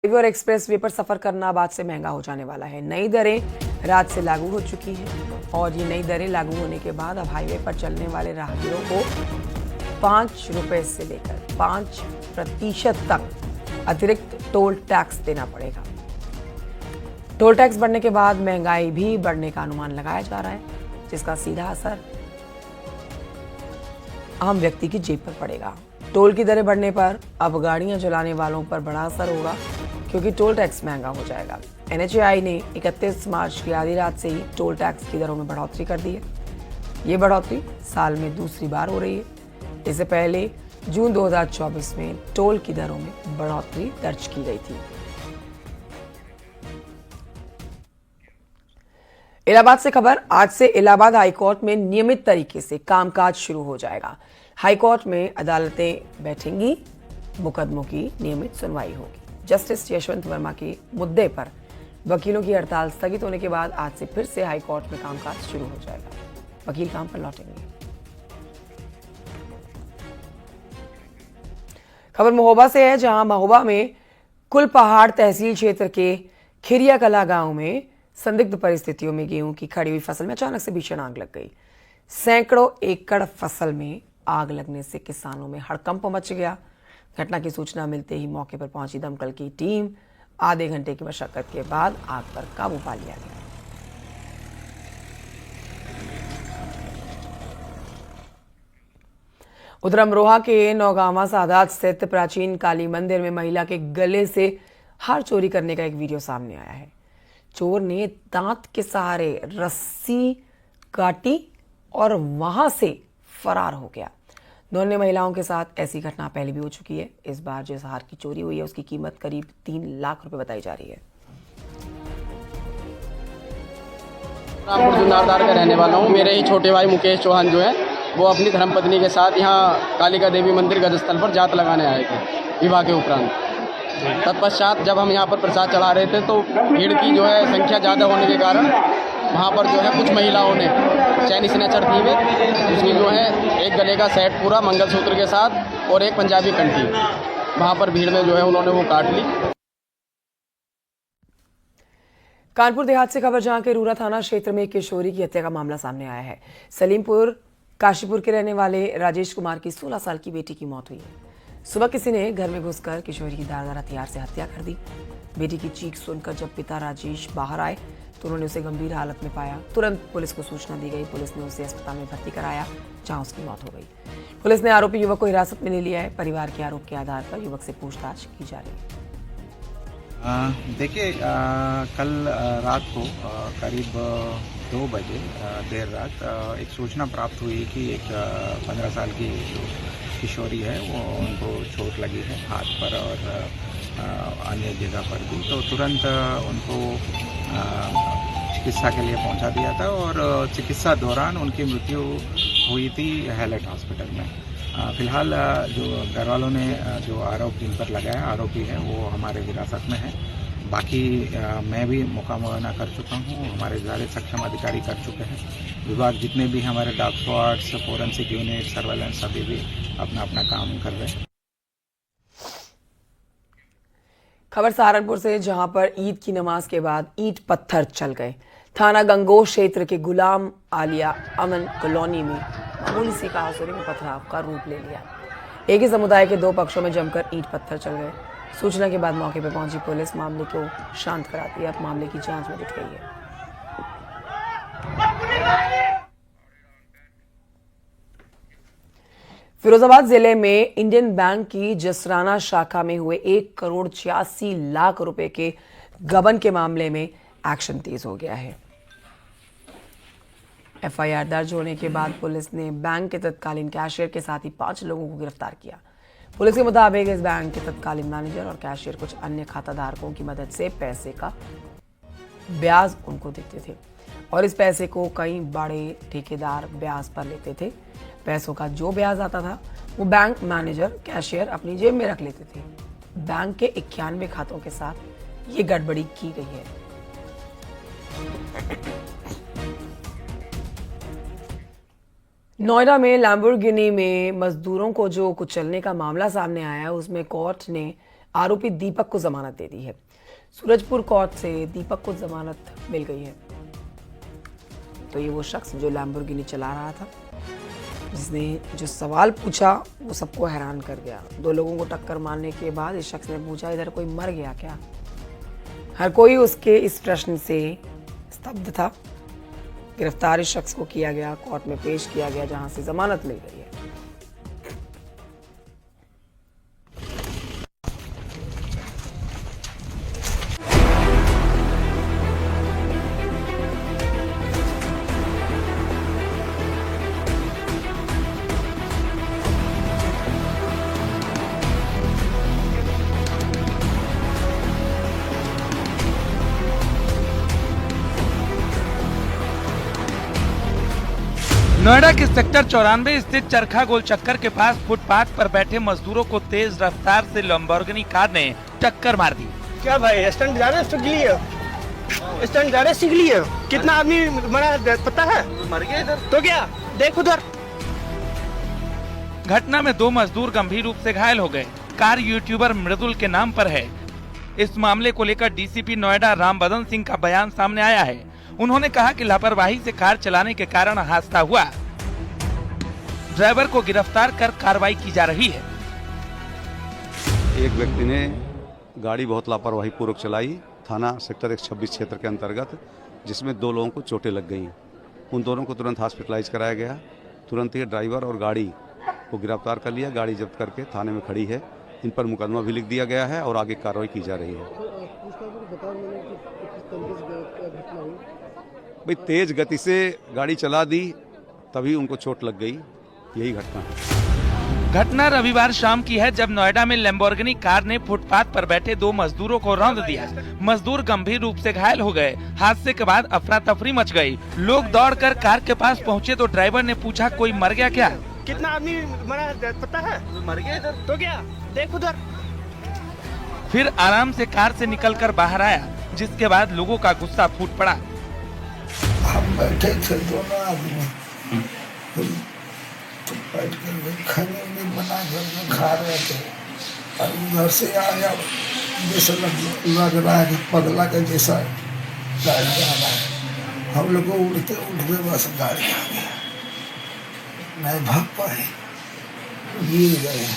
और express way पर सफर करना अब आज से महंगा हो जाने वाला है। नई दरें रात से लागू हो चुकी हैं और ये नई दरें लागू होने के बाद अब हाईवे पर चलने वाले राहगीरों को 5 रुपए से लेकर 5% तक अतिरिक्त टोल टैक्स देना पड़ेगा। टोल टैक्स बढ़ने के बाद महंगाई भी बढ़ने का अनुमान लगाया जा रहा है, जिसका सीधा असर आम व्यक्ति की जेब पर पड़ेगा। टोल की दरें बढ़ने पर अब गाड़ियां चलाने वालों पर बड़ा असर होगा, क्योंकि टोल टैक्स महंगा हो जाएगा। NHAI ने 31 मार्च की आधी रात से ही टोल टैक्स की दरों में बढ़ोतरी कर दी है। ये बढ़ोतरी साल में दूसरी बार हो रही है। इससे पहले जून 2024 में टोल की दरों में बढ़ोतरी दर्ज की गई थी। इलाहाबाद से खबर। आज से इलाहाबाद हाईकोर्ट में नियमित तरीके से कामकाज शुरू हो जाएगा। हाईकोर्ट में अदालतें बैठेंगी, मुकदमों की नियमित सुनवाई होगी। जस्टिस यशवंत वर्मा के मुद्दे पर वकीलों की हड़ताल स्थगित होने के बाद आज से फिर से हाईकोर्ट में कामकाज शुरू हो जाएगा। वकील काम पर लौटेंगे। खबर महोबा से है, जहां महोबा में कुलपहाड़ तहसील क्षेत्र के खिरिया कला गांव में संदिग्ध परिस्थितियों में गेहूं की खड़ी हुई फसल में अचानक से भीषण आग लग गई। सैकड़ों एकड़ फसल में आग लगने से किसानों में हड़कंप मच गया। घटना की सूचना मिलते ही मौके पर पहुंची दमकल की टीम आधे घंटे की मशक्कत के बाद आग पर काबू पा लिया गया। उधर अमरोहा के नौगांवा सादात स्थित प्राचीन काली मंदिर में महिला के गले से हार चोरी करने का एक वीडियो सामने आया है। चोर ने दांत के सहारे रस्सी काटी और वहां से फरार हो गया। दोनों महिलाओं के साथ ऐसी घटना पहले भी हो चुकी है। इस बार जिस हार की चोरी हुई है उसकी कीमत करीब 3 लाख रुपए बताई जा रही है। रामपुर जुन्नारदार का रहने वाला हूँ। मेरे ही छोटे भाई मुकेश चौहान जो है वो अपनी धर्मपत्नी के साथ यहाँ कालिका देवी मंदिर गजस्थल पर जात लगाने आए थे विवाह के उपरांत। तत्पश्चात जब हम यहाँ पर प्रसाद चढ़ा रहे थे तो भीड़ की जो है संख्या ज़्यादा होने के कारण वहाँ पर जो है कुछ महिलाओं ने चैनी स्नैचर थी वे उसकी जो है एक गले का सेट पूरा मंगलसूत्र के साथ और एक पंजाबी कंठी वहाँ पर भीड़ में जो है उन्होंने वो काट ली। कानपुर देहात से खबर, जहां के रूरा थाना क्षेत्र में एक किशोरी की हत्या का मामला सामने आया है। सलीमपुर काशीपुर के रहने वाले राजेश कुमार की 16 साल की बेटी की मौत हुई है। सुबह किसी ने घर में घुसकर किशोरी की धारदार हथियार से हत्या कर दी। बेटी की चीख सुनकर जब पिता राजेश बाहर आए तो उन्होंने उसे गंभीर हालत में पाया। तुरंत पुलिस को सूचना दी गई। पुलिस ने उसे अस्पताल में भर्ती कराया, जहां उसकी मौत हो गई। पुलिस ने आरोपी युवक को हिरासत में ले लिया है। परिवार के आरोप के आधार पर युवक से पूछताछ की जा रही है। देखिए, कल रात को करीब 2 बजे देर रात एक सूचना प्राप्त हुई कि एक 15 साल की जो किशोरी है वो उनको चोट लगी है हाथ पर और अन्य जगह पर भी। तो तुरंत उनको चिकित्सा के लिए पहुंचा दिया था और चिकित्सा दौरान उनकी मृत्यु हुई थी हैलेट हॉस्पिटल में। फिलहाल जो घर वालों ने जो आरोप जिन पर लगाया आरोपी है वो हमारे हिरासत में है। बाकी मैं भी मुकाबला कर चुका हूँ, हमारे सारे सक्षम अधिकारी कर चुके हैं। विभाग जितने भी हमारे dog squads, forensic unit, surveillance सभी भी अपना अपना काम कर रहे हैं। खबर सहारनपुर से, जहां पर ईद की नमाज के बाद ईंट पत्थर चल गए। थाना गंगोह क्षेत्र के गुलाम आलिया अमन कॉलोनी में मामूली सी कहासुनी में पथराव का रूप ले लिया। एक ही समुदाय के 2 पक्षों में जमकर ईंट पत्थर चल गए। सूचना के बाद मौके पर पहुंची पुलिस मामले को शांत कराती है। अब मामले की जांच में जुट गई है। फिरोजाबाद जिले में इंडियन बैंक की जसराना शाखा में हुए 1,86,00,000 रुपए के गबन के मामले में एक्शन तेज हो गया है। FIR दर्ज होने के बाद पुलिस ने बैंक के तत्कालीन कैशियर के साथ ही 5 लोगों को गिरफ्तार किया। पुलिस के मुताबिक इस बैंक के तत्कालीन मैनेजर और कैशियर कुछ अन्य खाताधारकों की मदद से पैसे का ब्याज उनको देते थे और इस पैसे को कई बड़े ठेकेदार ब्याज पर लेते थे। पैसों का जो ब्याज आता था वो बैंक मैनेजर, कैशियर अपनी जेब में रख लेते थे। बैंक के 91 खातों के साथ ये गड़बड़ी की गई है। नोएडा में लैम्बोर्गिनी में मजदूरों को जो कुचलने का मामला सामने आया है, उसमें कोर्ट ने आरोपी दीपक को जमानत दे दी है। सूरजपुर कोर्ट से दीपक को जमानत मिल गई है। तो ये वो शख्स जो लैम्बोर्गिनी चला रहा था, जिसने जो सवाल पूछा वो सबको हैरान कर गया। दो लोगों को टक्कर मारने के बाद इस शख्स ने पूछा, इधर कोई मर गया क्या? हर कोई उसके इस प्रश्न से स्तब्ध था। गिरफ्तार इस शख्स को किया गया, कोर्ट में पेश किया गया, जहां से जमानत मिल गई है। नोएडा के सेक्टर 94 स्थित चरखा गोल चक्कर के पास फुटपाथ पर बैठे मजदूरों को तेज रफ्तार से लैम्बोर्गिनी कार ने टक्कर मार दी। क्या भाई स्टंट जा रहे सीख लिए? स्टंट जा रहे सीख लिए? कितना आदमी मरा पता है? मर गया इधर। तो क्या देख उधर। घटना में 2 मजदूर गंभीर रूप से घायल हो गए। कार यूट्यूबर मृदुल के नाम पर है। इस मामले को लेकर डीसीपी नोएडा राम बदन सिंह का बयान सामने आया है। उन्होंने कहा कि लापरवाही से कार चलाने के कारण हादसा हुआ। ड्राइवर को गिरफ्तार कर कार्रवाई की जा रही है। एक व्यक्ति ने गाड़ी बहुत लापरवाही पूर्वक चलाई थाना सेक्टर 126 क्षेत्र के अंतर्गत, जिसमें 2 लोगों को चोटें लग गईं। उन दोनों को तुरंत हॉस्पिटलाइज कराया गया। तुरंत ही ड्राइवर और गाड़ी को गिरफ्तार कर लिया। गाड़ी जब्त करके थाने में खड़ी है। इन पर मुकदमा भी लिख दिया गया है और आगे कार्रवाई की जा रही है। भाई तेज गति से गाड़ी चला दी, तभी उनको चोट लग गई। यही घटना है। घटना रविवार शाम की है, जब नोएडा में लैम्बोर्गिनी कार ने फुटपाथ पर बैठे 2 मजदूरों को रौंद दिया। मजदूर गंभीर रूप से घायल हो गए। हादसे के बाद अफरा तफरी मच गई। लोग दौड़कर कार के पास पहुंचे तो ड्राइवर ने पूछा, कोई मर गया क्या? कितना आदमी मरा पता है? मर गया इधर। तो क्या देख उधर। फिर आराम से कार से निकलकर बाहर आया, जिसके बाद लोगों का गुस्सा फूट पड़ा। हम बैठे थे दोनों आदमी, तो बैठ कर खाने में बना कर खा रहे थे, और उधर से आया, जैसे लग रहा है कि पगला का जैसा गाड़ी आ रहा है। हम लोग को उड़ते उड़ते बस गाड़ी आ गया, नहीं भाग पाए, गिर गए।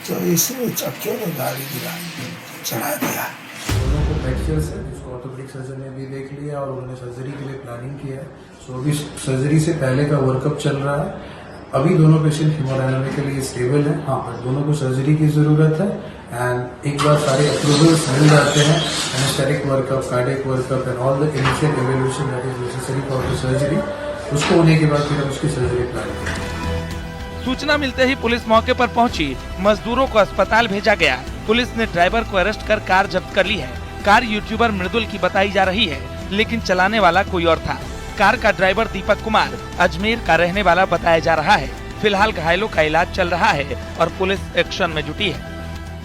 तो इसे चक्के में गाड़ी गिरा चढ़ा दिया। दोनों को फ्रैक्चर है, जिसको ऑर्थोपेडिक सर्जन ने भी देख लिया और उन्होंने सर्जरी के लिए प्लानिंग किया है। सो अभी सर्जरी से पहले का वर्कअप चल रहा है। अभी दोनों पेशेंट हीमोडायनामिकली स्टेबल हैं। हाँ, बट दोनों को सर्जरी की जरूरत है। एंड एक बार सारे अप्रूवल्स मिल जाते हैं, anaesthetic workup, cardiac workup and all the initial evaluation that is necessary for the surgery, उसको होने के बाद फिर हम उसकी सर्जरी प्लान करेंगे। सूचना मिलते ही पुलिस मौके पर पहुंची। मजदूरों को अस्पताल भेजा गया। पुलिस ने ड्राइवर को अरेस्ट कर कार जब्त कर ली है। कार यूट्यूबर मृदुल की बताई जा रही है, लेकिन चलाने वाला कोई और था। कार का ड्राइवर दीपक कुमार अजमेर का रहने वाला बताया जा रहा है। फिलहाल घायलों का इलाज चल रहा है और पुलिस एक्शन में जुटी है।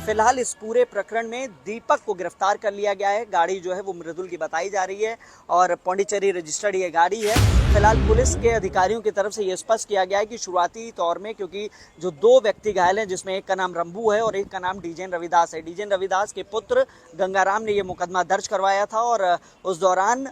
फिलहाल इस पूरे प्रकरण में दीपक को गिरफ्तार कर लिया गया है। गाड़ी जो है वो मृदुल की बताई जा रही है और पौंडीचेरी रजिस्टर्ड ये गाड़ी है। फिलहाल पुलिस के अधिकारियों की तरफ से ये स्पष्ट किया गया है कि शुरुआती तौर में, क्योंकि जो 2 व्यक्ति घायल हैं, जिसमें एक का नाम रंबू है और एक का नाम डीजेन रविदास है। डीजेन रविदास के पुत्र गंगाराम ने ये मुकदमा दर्ज करवाया था और उस दौरान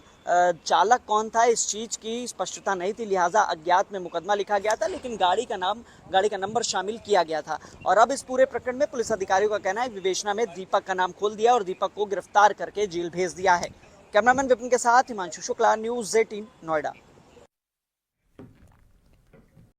चालक कौन था इस चीज की स्पष्टता नहीं थी, लिहाजा अज्ञात में मुकदमा लिखा गया था, लेकिन गाड़ी का नंबर शामिल किया गया था। और अब इस पूरे प्रकरण में पुलिस अधिकारियों का कहना है विवेचना में दीपक का नाम खोल दिया और दीपक को गिरफ्तार करके जेल भेज दिया है। कैमरामैन विपिन के साथ हिमांशु शुक्ला, न्यूज़ 18 नोएडा।